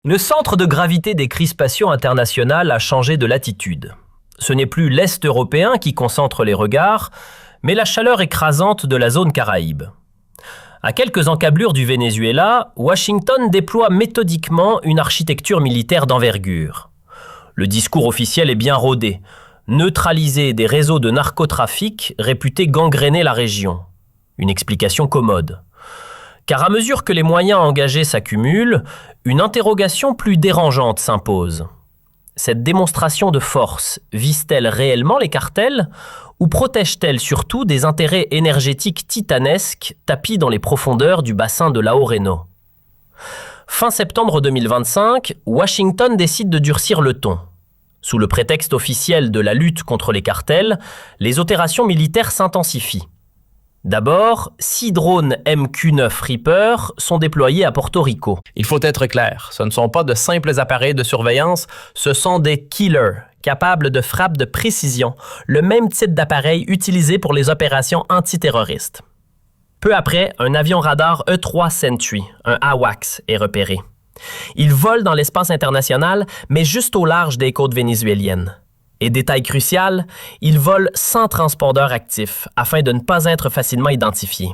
Le centre de gravité des crispations internationales a changé de latitude. Ce n'est plus l'Est européen qui concentre les regards, mais la chaleur écrasante de la zone Caraïbe. À quelques encablures du Venezuela, Washington déploie méthodiquement une architecture militaire d'envergure. Le discours officiel est bien rodé. Neutraliser des réseaux de narcotrafic réputés gangréner la région. Une explication commode. Car à mesure que les moyens engagés s'accumulent, une interrogation plus dérangeante s'impose. Cette démonstration de force vise-t-elle réellement les cartels ou protège-t-elle surtout des intérêts énergétiques titanesques tapis dans les profondeurs du bassin de Laureno? Fin septembre 2025, Washington décide de durcir le ton. Sous le prétexte officiel de la lutte contre les cartels, les opérations militaires s'intensifient. D'abord, 6 drones MQ-9 Reaper sont déployés à Porto Rico. Il faut être clair, ce ne sont pas de simples appareils de surveillance, ce sont des killers, capables de frappes de précision, le même type d'appareil utilisé pour les opérations antiterroristes. Peu après, un avion radar E-3 Sentry, un AWACS, est repéré. Il vole dans l'espace international, mais juste au large des côtes vénézuéliennes. Et détail crucial, il vole sans transpondeur actif afin de ne pas être facilement identifié.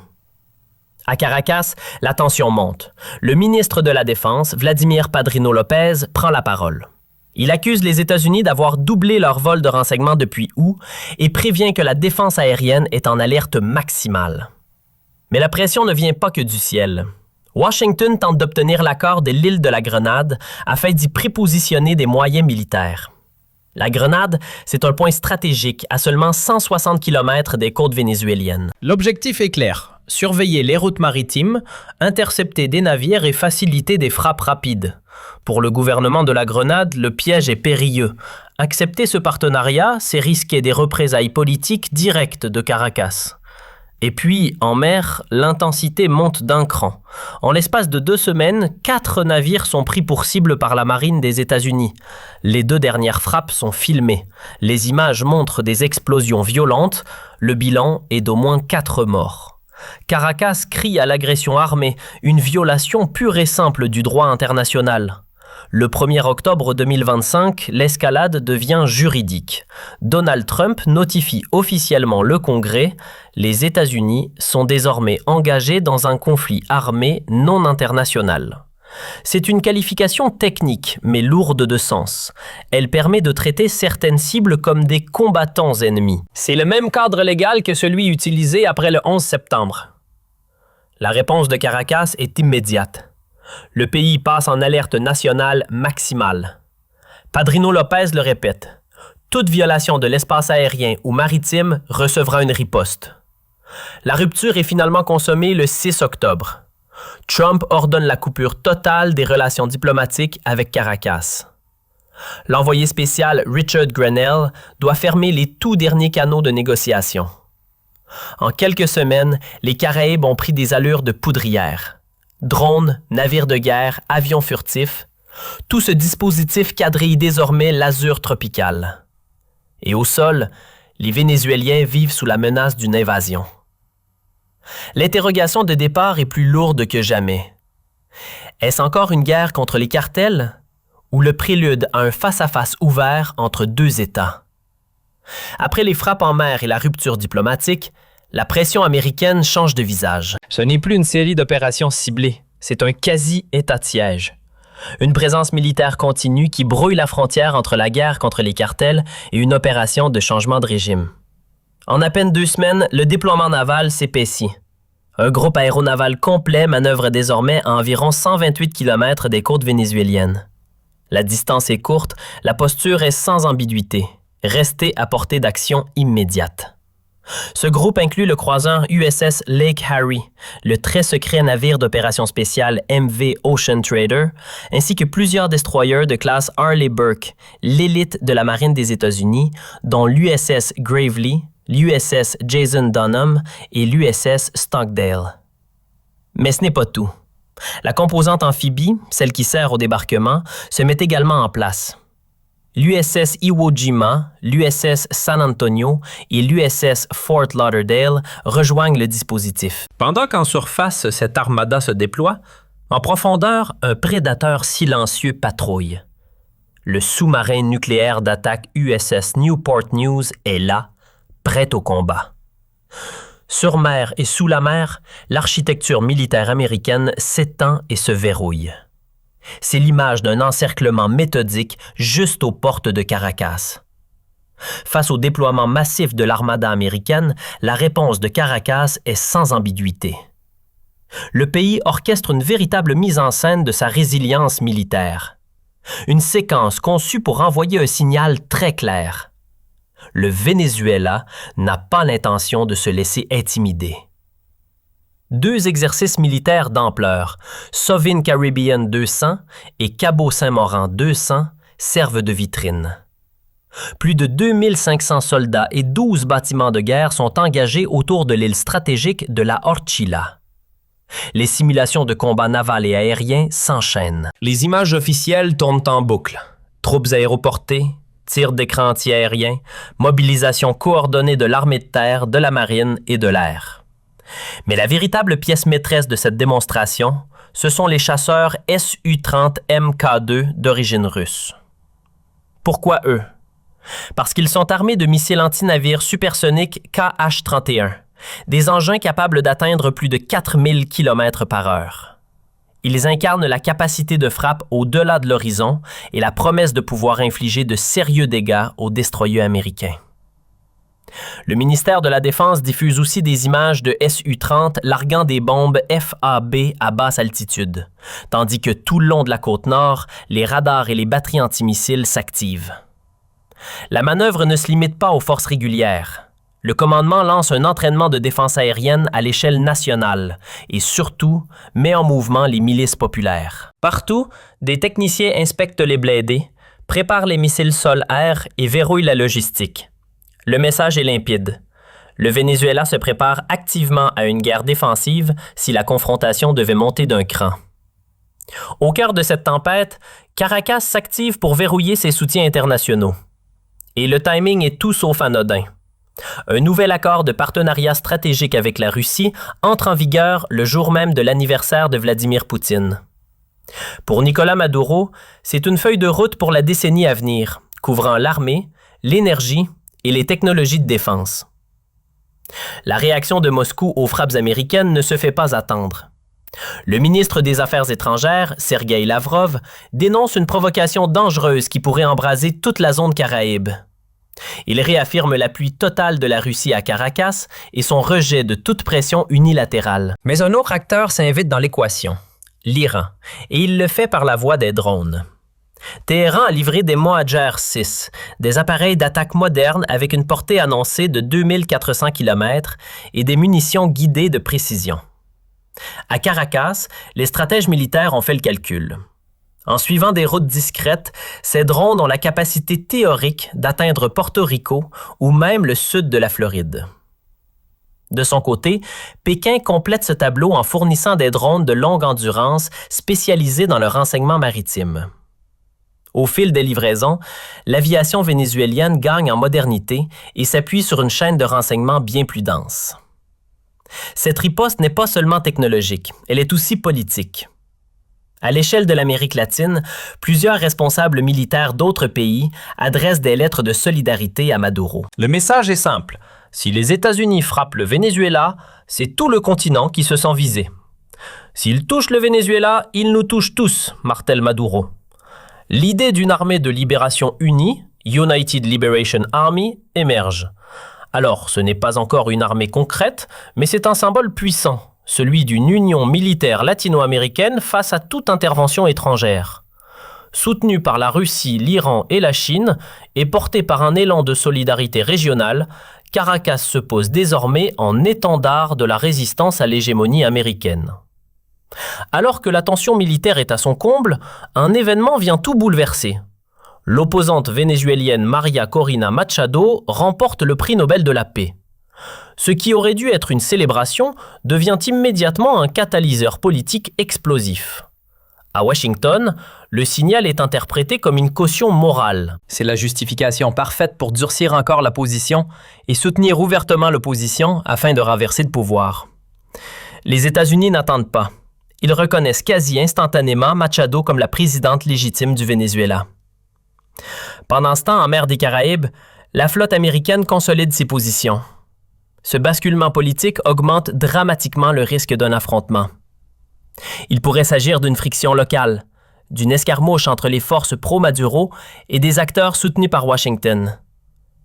À Caracas, la tension monte. Le ministre de la Défense, Vladimir Padrino López, prend la parole. Il accuse les États-Unis d'avoir doublé leur vol de renseignements depuis août et prévient que la défense aérienne est en alerte maximale. Mais la pression ne vient pas que du ciel. Washington tente d'obtenir l'accord de l'île de la Grenade afin d'y prépositionner des moyens militaires. La Grenade, c'est un point stratégique à seulement 160 km des côtes vénézuéliennes. L'objectif est clair, surveiller les routes maritimes, intercepter des navires et faciliter des frappes rapides. Pour le gouvernement de la Grenade, le piège est périlleux. Accepter ce partenariat, c'est risquer des représailles politiques directes de Caracas. Et puis, en mer, l'intensité monte d'un cran. En l'espace de 2 semaines, 4 navires sont pris pour cible par la marine des États-Unis. Les 2 dernières frappes sont filmées. Les images montrent des explosions violentes. Le bilan est d'au moins 4 morts. Caracas crie à l'agression armée, une violation pure et simple du droit international. Le 1er octobre 2025, l'escalade devient juridique. Donald Trump notifie officiellement le Congrès. Les États-Unis sont désormais engagés dans un conflit armé non international. C'est une qualification technique, mais lourde de sens. Elle permet de traiter certaines cibles comme des combattants ennemis. C'est le même cadre légal que celui utilisé après le 11 septembre. La réponse de Caracas est immédiate. Le pays passe en alerte nationale maximale. Padrino López le répète. Toute violation de l'espace aérien ou maritime recevra une riposte. La rupture est finalement consommée le 6 octobre. Trump ordonne la coupure totale des relations diplomatiques avec Caracas. L'envoyé spécial Richard Grenell doit fermer les tout derniers canaux de négociation. En quelques semaines, les Caraïbes ont pris des allures de poudrière. Drones, navires de guerre, avions furtifs, tout ce dispositif quadrille désormais l'azur tropical. Et au sol, les Vénézuéliens vivent sous la menace d'une invasion. L'interrogation de départ est plus lourde que jamais. Est-ce encore une guerre contre les cartels ou le prélude à un face-à-face ouvert entre 2 États? Après les frappes en mer et la rupture diplomatique, la pression américaine change de visage. Ce n'est plus une série d'opérations ciblées, c'est un quasi-état de siège. Une présence militaire continue qui brouille la frontière entre la guerre contre les cartels et une opération de changement de régime. En à peine 2 semaines, le déploiement naval s'épaissit. Un groupe aéronaval complet manœuvre désormais à environ 128 km des côtes vénézuéliennes. La distance est courte, la posture est sans ambiguïté. Rester à portée d'action immédiate. Ce groupe inclut le croiseur USS Lake Harry, le très secret navire d'opération spéciale MV Ocean Trader, ainsi que plusieurs destroyers de classe Arleigh Burke, l'élite de la marine des États-Unis, dont l'USS Gravely, l'USS Jason Dunham et l'USS Stockdale. Mais ce n'est pas tout. La composante amphibie, celle qui sert au débarquement, se met également en place. L'USS Iwo Jima, l'USS San Antonio et l'USS Fort Lauderdale rejoignent le dispositif. Pendant qu'en surface, cette armada se déploie, En profondeur, un prédateur silencieux patrouille. Le sous-marin nucléaire d'attaque USS Newport News est là, prêt au combat. Sur mer et sous la mer, l'architecture militaire américaine s'étend et se verrouille. C'est l'image d'un encerclement méthodique juste aux portes de Caracas. Face au déploiement massif de l'armada américaine, la réponse de Caracas est sans ambiguïté. Le pays orchestre une véritable mise en scène de sa résilience militaire. Une séquence conçue pour envoyer un signal très clair. Le Venezuela n'a pas l'intention de se laisser intimider. 2 exercices militaires d'ampleur, Sovin Caribbean 200 et Cabo Saint-Laurent 200, servent de vitrine. Plus de 2500 soldats et 12 bâtiments de guerre sont engagés autour de l'île stratégique de la Orchila. Les simulations de combats navals et aériens s'enchaînent. Les images officielles tournent en boucle. Troupes aéroportées, tirs d'écran anti-aériens, mobilisation coordonnée de l'armée de terre, de la marine et de l'air. Mais la véritable pièce maîtresse de cette démonstration, ce sont les chasseurs Su-30 Mk2 d'origine russe. Pourquoi eux? Parce qu'ils sont armés de missiles antinavires supersoniques Kh-31, des engins capables d'atteindre plus de 4000 km/h. Ils incarnent la capacité de frappe au-delà de l'horizon et la promesse de pouvoir infliger de sérieux dégâts aux destroyers américains. Le ministère de la Défense diffuse aussi des images de Su-30 larguant des bombes FAB à basse altitude, tandis que tout le long de la côte nord, les radars et les batteries antimissiles s'activent. La manœuvre ne se limite pas aux forces régulières. Le commandement lance un entraînement de défense aérienne à l'échelle nationale et surtout met en mouvement les milices populaires. Partout, des techniciens inspectent les blindés, préparent les missiles sol-air et verrouillent la logistique. Le message est limpide. Le Venezuela se prépare activement à une guerre défensive si la confrontation devait monter d'un cran. Au cœur de cette tempête, Caracas s'active pour verrouiller ses soutiens internationaux. Et le timing est tout sauf anodin. Un nouvel accord de partenariat stratégique avec la Russie entre en vigueur le jour même de l'anniversaire de Vladimir Poutine. Pour Nicolás Maduro, c'est une feuille de route pour la décennie à venir, couvrant l'armée, l'énergie et les technologies de défense. La réaction de Moscou aux frappes américaines ne se fait pas attendre. Le ministre des Affaires étrangères, Sergueï Lavrov, dénonce une provocation dangereuse qui pourrait embraser toute la zone Caraïbe. Il réaffirme l'appui total de la Russie à Caracas et son rejet de toute pression unilatérale. Mais un autre acteur s'invite dans l'équation, l'Iran, et il le fait par la voie des drones. Téhéran a livré des Mohajer 6, des appareils d'attaque modernes avec une portée annoncée de 2400 km et des munitions guidées de précision. À Caracas, les stratèges militaires ont fait le calcul. En suivant des routes discrètes, ces drones ont la capacité théorique d'atteindre Porto Rico ou même le sud de la Floride. De son côté, Pékin complète ce tableau en fournissant des drones de longue endurance spécialisés dans le renseignement maritime. Au fil des livraisons, l'aviation vénézuélienne gagne en modernité et s'appuie sur une chaîne de renseignement bien plus dense. Cette riposte n'est pas seulement technologique, elle est aussi politique. À l'échelle de l'Amérique latine, plusieurs responsables militaires d'autres pays adressent des lettres de solidarité à Maduro. Le message est simple. Si les États-Unis frappent le Venezuela, c'est tout le continent qui se sent visé. S'ils touchent le Venezuela, ils nous touchent tous, martèle Maduro. L'idée d'une armée de libération unie, United Liberation Army, émerge. Alors, ce n'est pas encore une armée concrète, mais c'est un symbole puissant. Celui d'une union militaire latino-américaine face à toute intervention étrangère. Soutenue par la Russie, l'Iran et la Chine, et portée par un élan de solidarité régionale, Caracas se pose désormais en étendard de la résistance à l'hégémonie américaine. Alors que la tension militaire est à son comble, un événement vient tout bouleverser. L'opposante vénézuélienne María Corina Machado remporte le prix Nobel de la paix. Ce qui aurait dû être une célébration devient immédiatement un catalyseur politique explosif. À Washington, le signal est interprété comme une caution morale. C'est la justification parfaite pour durcir encore la position et soutenir ouvertement l'opposition afin de renverser le pouvoir. Les États-Unis n'attendent pas. ils reconnaissent quasi instantanément Machado comme la présidente légitime du Venezuela. Pendant ce temps, en mer des Caraïbes, la flotte américaine consolide ses positions. Ce basculement politique augmente dramatiquement le risque d'un affrontement. Il pourrait s'agir d'une friction locale, d'une escarmouche entre les forces pro-Maduro et des acteurs soutenus par Washington,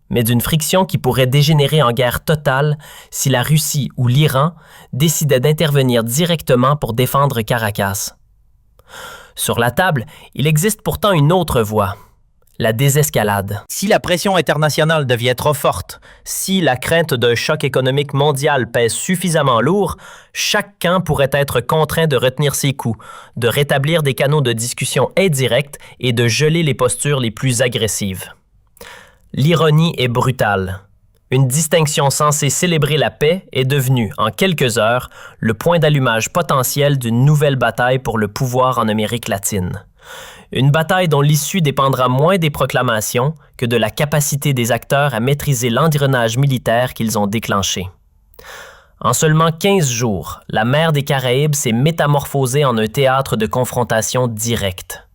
mais d'une friction qui pourrait dégénérer en guerre totale si la Russie ou l'Iran décidaient d'intervenir directement pour défendre Caracas. Sur la table, il existe pourtant une autre voie, la désescalade. Si la pression internationale devient trop forte, si la crainte d'un choc économique mondial pèse suffisamment lourd, chaque camp pourrait être contraint de retenir ses coups, de rétablir des canaux de discussion indirects et de geler les postures les plus agressives. L'ironie est brutale. Une distinction censée célébrer la paix est devenue, en quelques heures, le point d'allumage potentiel d'une nouvelle bataille pour le pouvoir en Amérique latine. Une bataille dont l'issue dépendra moins des proclamations que de la capacité des acteurs à maîtriser l'engrenage militaire qu'ils ont déclenché. En seulement 15 jours, la mer des Caraïbes s'est métamorphosée en un théâtre de confrontation directe.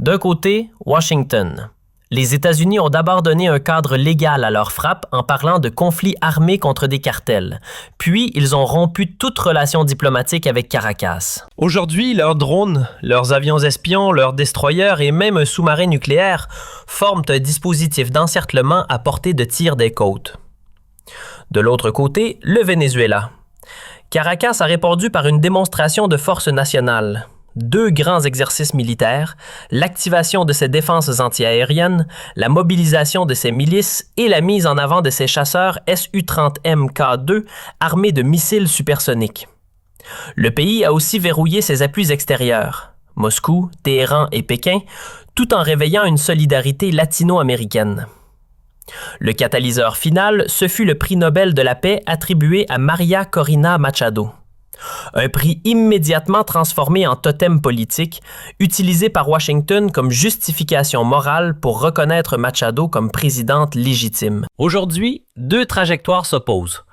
D'un côté, Washington. Les États-Unis ont d'abord donné un cadre légal à leur frappe en parlant de conflits armés contre des cartels. Puis, ils ont rompu toute relation diplomatique avec Caracas. Aujourd'hui, leurs drones, leurs avions espions, leurs destroyers et même un sous-marin nucléaire forment un dispositif d'encerclement à portée de tir des côtes. De l'autre côté, le Venezuela. Caracas a répondu par une démonstration de force nationale. 2 grands exercices militaires, l'activation de ses défenses antiaériennes, la mobilisation de ses milices et la mise en avant de ses chasseurs Su-30MK2 armés de missiles supersoniques. Le pays a aussi verrouillé ses appuis extérieurs, Moscou, Téhéran et Pékin, tout en réveillant une solidarité latino-américaine. Le catalyseur final, ce fut le prix Nobel de la paix attribué à María Corina Machado. Un prix immédiatement transformé en totem politique, utilisé par Washington comme justification morale pour reconnaître Machado comme présidente légitime. Aujourd'hui, 2 trajectoires s'opposent.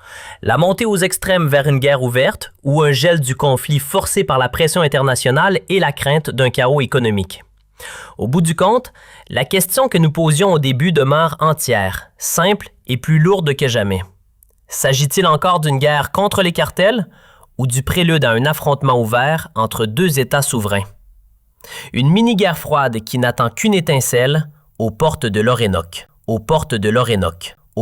La montée aux extrêmes vers une guerre ouverte ou un gel du conflit forcé par la pression internationale et la crainte d'un chaos économique. Au bout du compte, la question que nous posions au début demeure entière, simple et plus lourde que jamais. S'agit-il encore d'une guerre contre les cartels ou du prélude à un affrontement ouvert entre 2 États souverains? Une mini-guerre froide qui n'attend qu'une étincelle aux portes de l'Orénoque.